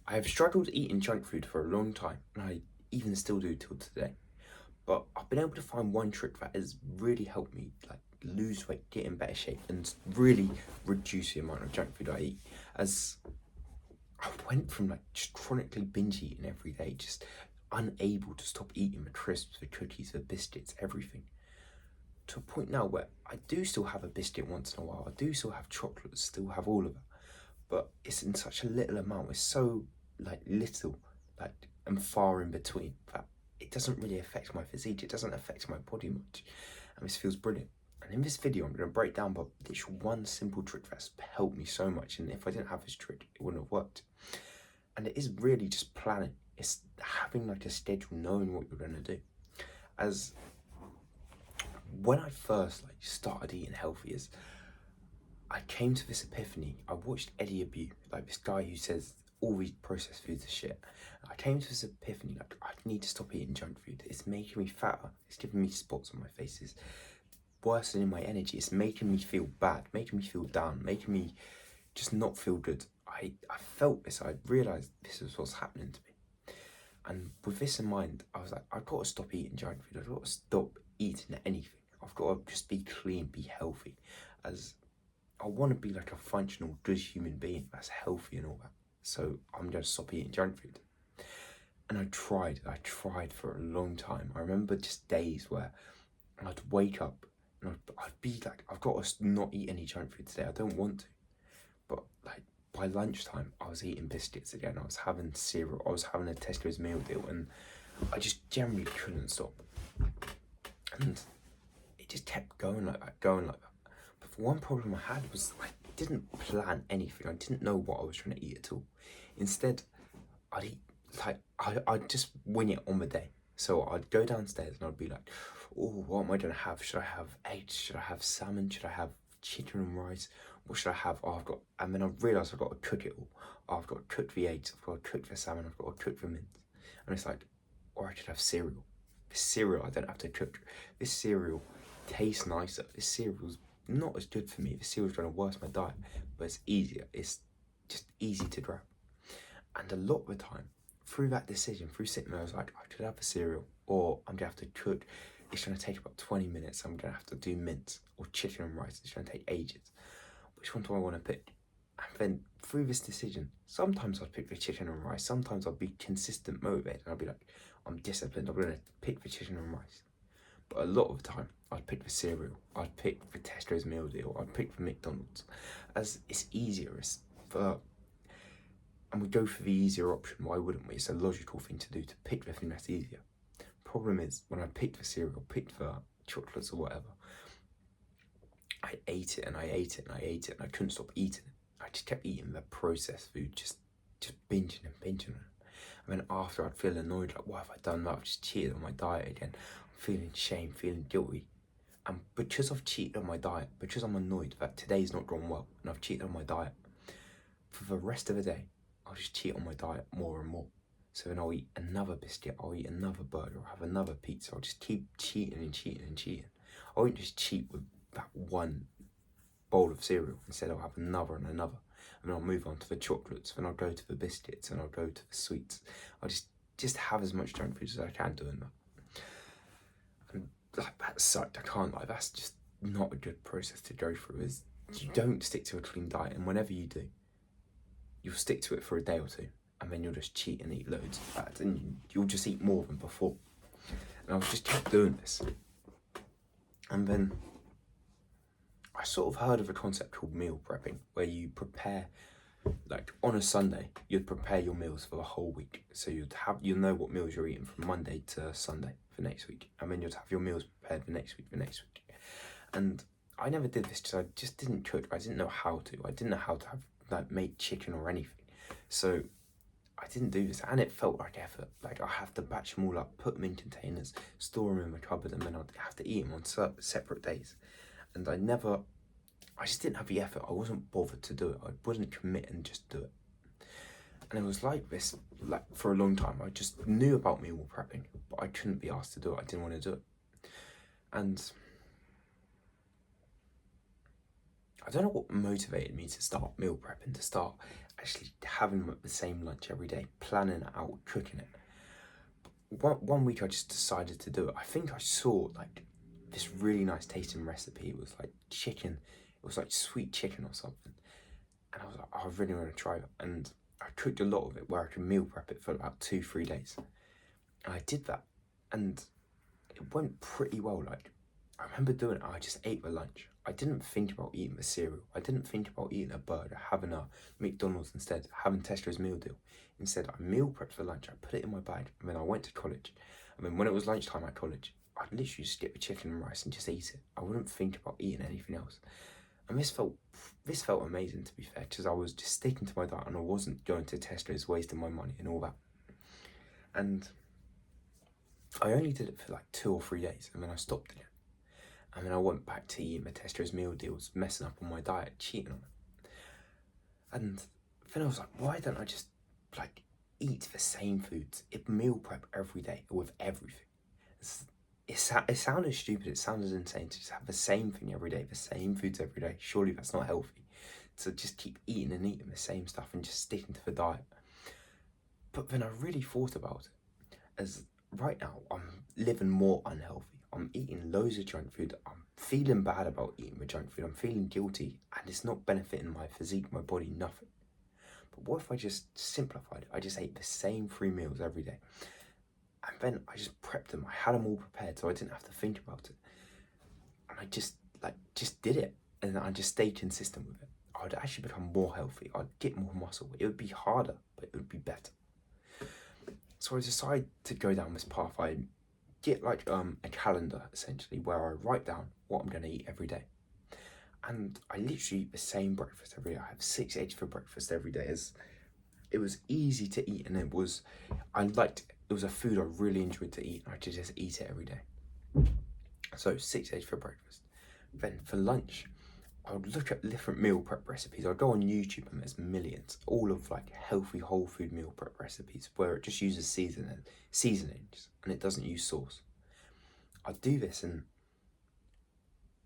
I have struggled eating junk food for a long time, and I even still do till today. But I've been able to find one trick that has really helped me lose weight, get in better shape, and really reduce the amount of junk food I eat. As I went from just chronically binge eating every day, just unable to stop eating the crisps, the cookies, the biscuits, everything, to a point now where I do still have a biscuit once in a while. I do still have chocolates, still have all of it, but it's in such a little amount. It's so little, and far in between that it doesn't really affect my physique. It doesn't affect my body much, and this feels brilliant. And in this video, I'm going to break down but this one simple trick that's helped me so much. And if I didn't have this trick, it wouldn't have worked. And it is really just planning. It's having a schedule, knowing what you're going to do. As when I first started eating healthy, is I came to this epiphany. I watched Eddie Abu, this guy who says all these processed foods are shit. I came to this epiphany, I need to stop eating junk food. It's making me fatter. It's giving me spots on my face. It's worsening my energy. It's making me feel bad, making me feel down, making me just not feel good. I felt this. I realised this is what's happening to me. And with this in mind, I was like, I've got to stop eating junk food. I've got to stop eating anything. I've got to just be clean, be healthy. As I want to be a functional, good human being that's healthy and all that. So I'm going to stop eating junk food. And I tried for a long time. I remember just days where I'd wake up and I'd be I've got to not eat any junk food today. I don't want to. But by lunchtime, I was eating biscuits again. I was having cereal. I was having a Tesco's meal deal, and I just generally couldn't stop. And it just kept going like that. But the one problem I had was I didn't plan anything. I didn't know what I was trying to eat at all. Instead, I'd eat I'd just wing it on the day. So I'd go downstairs and I'd be like, oh, what am I gonna have? Should I have eggs? Should I have salmon? Should I have chicken and rice? What should I have? And then I realised I've got to cook it all. Oh, I've got to cook the eggs, I've got to cook the salmon, I've got to cook the mince. And it's or I could have cereal. This cereal I don't have to cook. This cereal tastes nicer. This cereal's not as good for me. This cereal's going to worsen my diet, but it's easier. It's just easy to grab. And a lot of the time, through that decision, through sitting there, I was like, I could have a cereal, or I'm going to have to cook. It's going to take about 20 minutes. I'm going to have to do mince or chicken and rice. It's going to take ages. Which one do I want to pick? And then through this decision, sometimes I'd pick the chicken and rice. Sometimes I'd be consistent, motivated. And I'd be like, I'm disciplined. I'm going to pick the chicken and rice. But a lot of the time, I'd pick the cereal. I'd pick the Tesco's meal deal. I'd pick the McDonald's. As it's easier. And we go for the easier option. Why wouldn't we? It's a logical thing to do, to pick the thing that's easier. Problem is, when I picked the cereal, picked the chocolates or whatever, I ate it and I ate it and I ate it and I couldn't stop eating it. I just kept eating the processed food, just binging and binging it. And then after, I'd feel annoyed, what have I done? I've just cheated on my diet again. I'm feeling shame, feeling guilty. And because I've cheated on my diet, because I'm annoyed that today's not gone well and I've cheated on my diet, for the rest of the day, I'll just cheat on my diet more and more. So then I'll eat another biscuit, I'll eat another burger, I'll have another pizza. I'll just keep cheating and cheating and cheating. I won't just cheat with that one bowl of cereal. Instead, I'll have another and another. And then I'll move on to the chocolates, then I'll go to the biscuits, and I'll go to the sweets. I'll just have as much junk food as I can doing that. And that sucked, I can't lie. That's just not a good process to go through. Is you don't stick to a clean diet, and whenever you do, you'll stick to it for a day or two, and then you'll just cheat and eat loads of that, and you'll just eat more than before. And I was just kept doing this. And then I sort of heard of a concept called meal prepping, where you prepare, on a Sunday, you'd prepare your meals for the whole week. So you'll know what meals you're eating from Monday to Sunday for next week, and then you'd have your meals prepared for next week. And I never did this because I just didn't cook. I didn't know how to. I didn't know how to make chicken or anything. So I didn't do this, and it felt like effort. I have to batch them all up, put them in containers, store them in my cupboard, and then I'd have to eat them on separate days. And I just didn't have the effort. I wasn't bothered to do it. I wouldn't commit and just do it. And it was like this, for a long time. I just knew about meal prepping, but I couldn't be asked to do it. I didn't want to do it. And I don't know what motivated me to start meal prepping, to start actually having the same lunch every day, planning it out, cooking it. One week I just decided to do it. I think I saw like this really nice tasting recipe. It was like chicken, it was like sweet chicken or something. And I was like, oh, I really want to try it. And I cooked a lot of it where I could meal prep it for about 2-3 days. And I did that. And it went pretty well. Like, I remember doing it, I just ate the lunch. I didn't think about eating the cereal. I didn't think about eating a burger, having a McDonald's instead, having Tesco's meal deal. Instead, I meal prepped for lunch, I put it in my bag, and then I went to college. And then when it was lunchtime at college, I'd literally just get the chicken and rice and just eat it. I wouldn't think about eating anything else. And this felt amazing, to be fair, because I was just sticking to my diet and I wasn't going to Tesco's, wasting my money and all that. And I only did it for like 2 or 3 days, and then I stopped again. And then I went back to eating my Tesco's meal deals, messing up on my diet, cheating on it. And then I was like, why don't I just like eat the same foods, meal prep every day with everything? It sounded stupid, it sounded insane to just have the same thing every day, the same foods every day. Surely that's not healthy. To just keep eating and eating the same stuff and just sticking to the diet. But then I really thought about it, as right now I'm living more unhealthy. I'm eating loads of junk food. I'm feeling bad about eating the junk food. I'm feeling guilty and it's not benefiting my physique, my body, nothing. But what if I just simplified it? I just ate the same 3 meals every day. And then I just prepped them. I had them all prepared so I didn't have to think about it. And I just did it. And I just stayed consistent with it. I'd actually become more healthy. I'd get more muscle. It would be harder, but it would be better. So I decided to go down this path. I get like a calendar essentially where I write down what I'm going to eat every day. And I literally eat the same breakfast every day. I have 6 eggs for breakfast every day. It was easy to eat, and it was a food I really enjoyed to eat, and I could just eat it every day. So 6 eggs for breakfast. Then for lunch, I would look at different meal prep recipes. I'd go on YouTube and there's millions, all of like healthy whole food meal prep recipes where it just uses seasonings and it doesn't use sauce. I'd do this and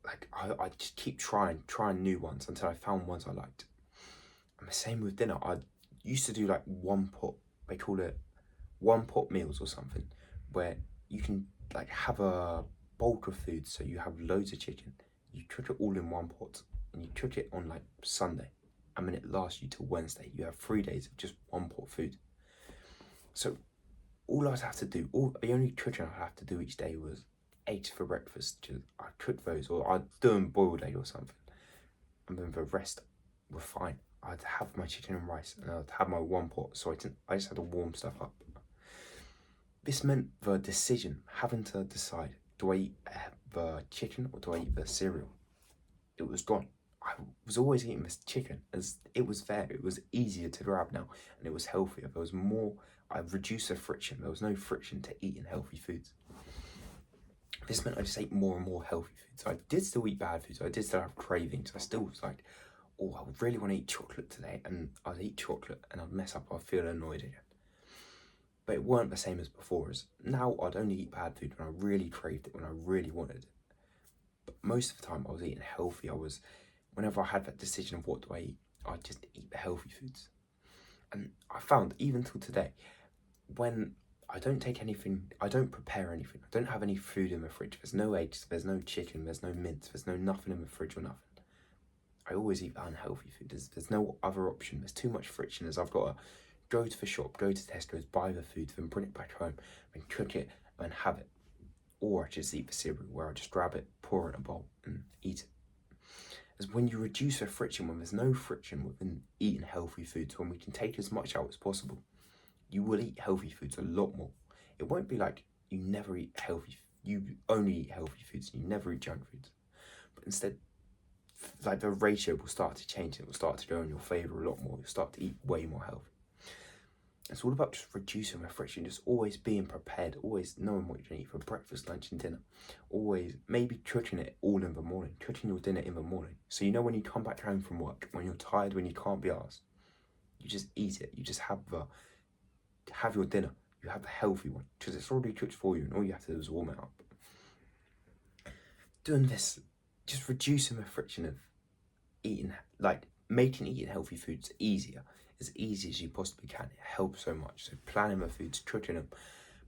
like I just keep trying new ones until I found ones I liked. And the same with dinner. I used to do like one pot. They call it one pot meals or something, where you can like have a bulk of food. So you have loads of chicken. You cook it all in one pot, and you cook it on like Sunday, and then it lasts you till Wednesday. You have 3 days of just one pot food. So all I'd have to do, the only cooking I'd have to do each day was eggs for breakfast. I'd cook those, or I'd do them boiled egg or something, and then the rest were fine. I'd have my chicken and rice, and I'd have my one pot, so I just had to warm stuff up. This meant the decision, having to decide, do I eat the chicken or do I eat the cereal? It was gone. I was always eating this chicken as it was there. It was easier to grab now, and it was healthier. There was more. I reduced the friction. There was no friction to eating healthy foods. This meant I just ate more and more healthy foods. So I did still eat bad foods. I did still have cravings. I still was like, oh, I really want to eat chocolate today, and I'd eat chocolate and I'd mess up. I'd feel annoyed again. But it weren't the same as before. As now I'd only eat bad food when I really craved it, when I really wanted it. But most of the time I was eating healthy. Whenever I had that decision of what do I eat, I'd just eat the healthy foods. And I found, even till today, when I don't take anything, I don't prepare anything, I don't have any food in the fridge, there's no eggs, there's no chicken, there's no mince, there's no nothing in the fridge or nothing. I always eat unhealthy food. There's no other option. There's too much friction, as I've got to go to the shop, go to Tesco's, buy the food, then bring it back home, then cook it and have it. Or I just eat the cereal, where I just grab it, pour it in a bowl and eat it. As when you reduce the friction, when there's no friction within eating healthy foods, when we can take as much out as possible, you will eat healthy foods a lot more. It won't be like you never eat healthy, you only eat healthy foods and you never eat junk foods. But instead, like the ratio will start to change. It will start to go in your favour a lot more. You'll start to eat way more healthy. It's all about just reducing the friction, just always being prepared, always knowing what you're going to eat for breakfast, lunch and dinner. Always maybe cooking it all in the morning, cooking your dinner in the morning. So you know when you come back home from work, when you're tired, when you can't be arsed, you just eat it. You just have your dinner. You have the healthy one, because it's already cooked for you and all you have to do is warm it up. Doing this, just reducing the friction of making eating healthy foods easier, as easy as you possibly can. It helps so much. So planning my foods, tricking them,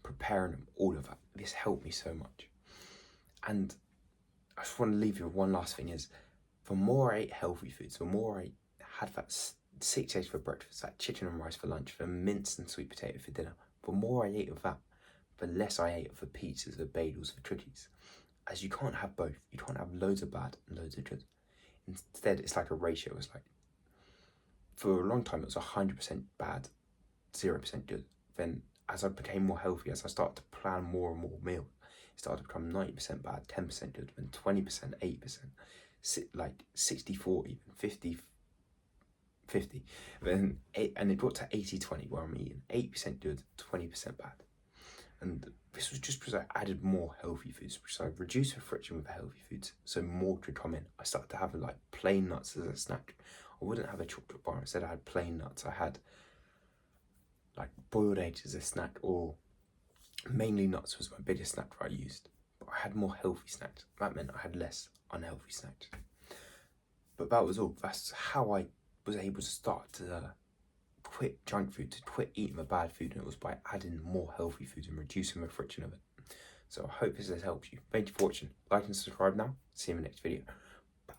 preparing them, all of that. This helped me so much. And I just want to leave you with one last thing is, the more I ate healthy foods, the more I had that 6 eggs for breakfast, that chicken and rice for lunch, the mince and sweet potato for dinner, the more I ate of that, the less I ate of the pizzas, the bagels, the cookies. As you can't have both. You can't have loads of bad and loads of good. Instead, it's like a ratio. It's like, for a long time, it was 100% bad, 0% good. Then, as I became more healthy, as I started to plan more and more meals, it started to become 90% bad, 10% good, then 20%, 8%, like 60-40, 50-50. Then, and it got to 80-20, where I'm eating 8% good, 20% bad. And this was just because I added more healthy foods, so I reduced the friction with the healthy foods, so more could come in. I started to have like plain nuts as a snack. I wouldn't have a chocolate bar. Instead, I had plain nuts. I had like boiled eggs as a snack, or mainly nuts was my biggest snack that I used. But I had more healthy snacks. That meant I had less unhealthy snacks. But that was all. That's how I was able to start to quit junk food, to quit eating the bad food, and it was by adding more healthy food and reducing the friction of it. So I hope this has helped you. Thank you for watching. Like and subscribe now. See you in the next video. Bye.